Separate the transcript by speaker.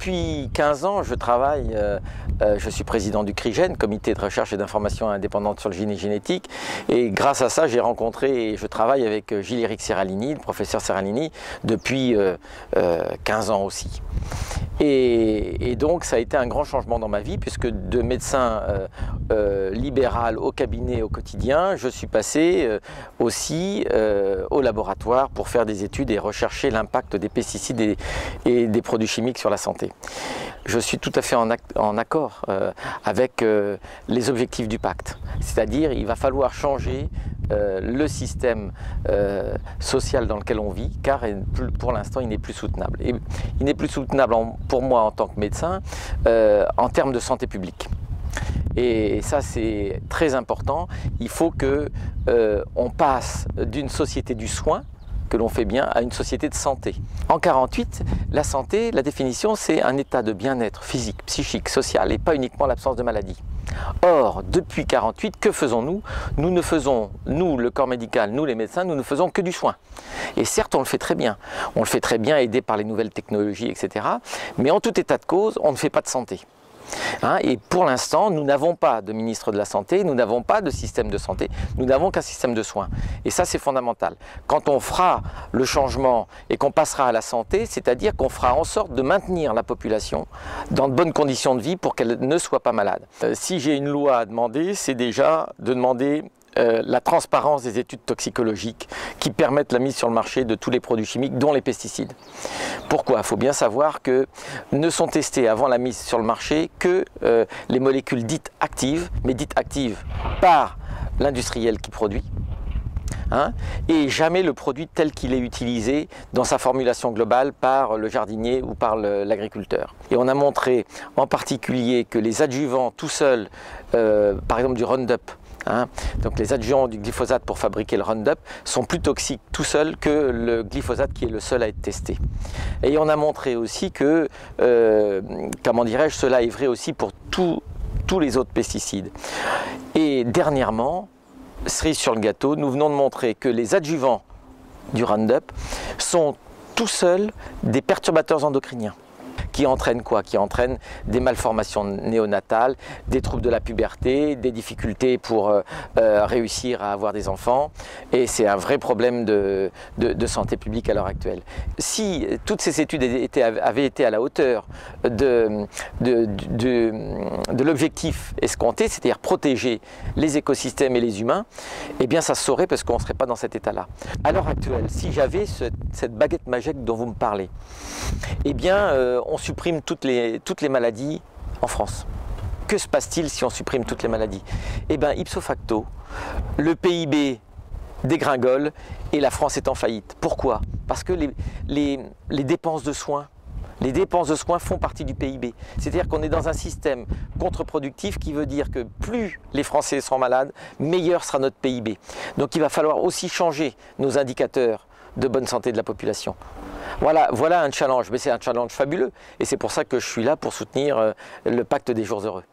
Speaker 1: Depuis 15 ans, je travaille, je suis président du CRIGEN, Comité de recherche et d'information indépendante sur le génie génétique, et grâce à ça, j'ai rencontré et je travaille avec Gilles-Éric Seralini, le professeur Seralini, depuis 15 ans aussi. Et donc ça a été un grand changement dans ma vie, puisque de médecin libéral au cabinet au quotidien, je suis passé aussi au laboratoire pour faire des études et rechercher l'impact des pesticides et des produits chimiques sur la santé. Je suis tout à fait en accord avec les objectifs du pacte, c'est-à-dire il va falloir changer le système social dans lequel on vit, car pour l'instant il n'est plus soutenable. Et il n'est plus soutenable pour moi en tant que médecin en termes de santé publique. Et ça c'est très important, il faut qu'on passe d'une société du soin que l'on fait bien à une société de santé. En 1948, la santé, la définition, c'est un état de bien-être physique, psychique, social et pas uniquement l'absence de maladie. Or, depuis 1948, que faisons-nous? Nous ne faisons, nous, le corps médical, nous les médecins, nous ne faisons que du soin. Et certes, on le fait très bien. On le fait très bien aidé par les nouvelles technologies, etc. Mais en tout état de cause, on ne fait pas de santé. Et pour l'instant, nous n'avons pas de ministre de la Santé, nous n'avons pas de système de santé, nous n'avons qu'un système de soins. Et ça, c'est fondamental. Quand on fera le changement et qu'on passera à la santé, c'est-à-dire qu'on fera en sorte de maintenir la population dans de bonnes conditions de vie pour qu'elle ne soit pas malade. Si j'ai une loi à demander, c'est déjà de demander la transparence des études toxicologiques qui permettent la mise sur le marché de tous les produits chimiques, dont les pesticides. Pourquoi? Il faut bien savoir que ne sont testées avant la mise sur le marché que les molécules dites actives, mais dites actives par l'industriel qui produit, et jamais le produit tel qu'il est utilisé dans sa formulation globale par le jardinier ou par l'agriculteur. Et on a montré en particulier que les adjuvants tout seuls, par exemple du Roundup, donc les adjuvants du glyphosate pour fabriquer le Roundup sont plus toxiques tout seuls que le glyphosate qui est le seul à être testé. Et on a montré aussi que, comment dirais-je, cela est vrai aussi pour tous les autres pesticides. Et dernièrement, cerise sur le gâteau, nous venons de montrer que les adjuvants du Roundup sont tout seuls des perturbateurs endocriniens. Qui entraînent quoi? Qui entraînent des malformations néonatales, des troubles de la puberté, des difficultés pour réussir à avoir des enfants. Et c'est un vrai problème de santé publique à l'heure actuelle. Si toutes ces études avaient été à la hauteur de l'objectif escompté, c'est-à-dire protéger les écosystèmes et les humains, eh bien ça se saurait parce qu'on ne serait pas dans cet état-là. À l'heure actuelle, si j'avais cette baguette magique dont vous me parlez, eh bien on supprime toutes les maladies en France. Que se passe-t-il si on supprime toutes les maladies? Eh bien, ipso facto, le PIB dégringole et la France est en faillite. Pourquoi? Parce que les dépenses de soins, font partie du PIB. C'est-à-dire qu'on est dans un système contre-productif qui veut dire que plus les Français seront malades, meilleur sera notre PIB. Donc il va falloir aussi changer nos indicateurs de bonne santé de la population. Voilà un challenge, mais c'est un challenge fabuleux et c'est pour ça que je suis là pour soutenir le pacte des jours heureux.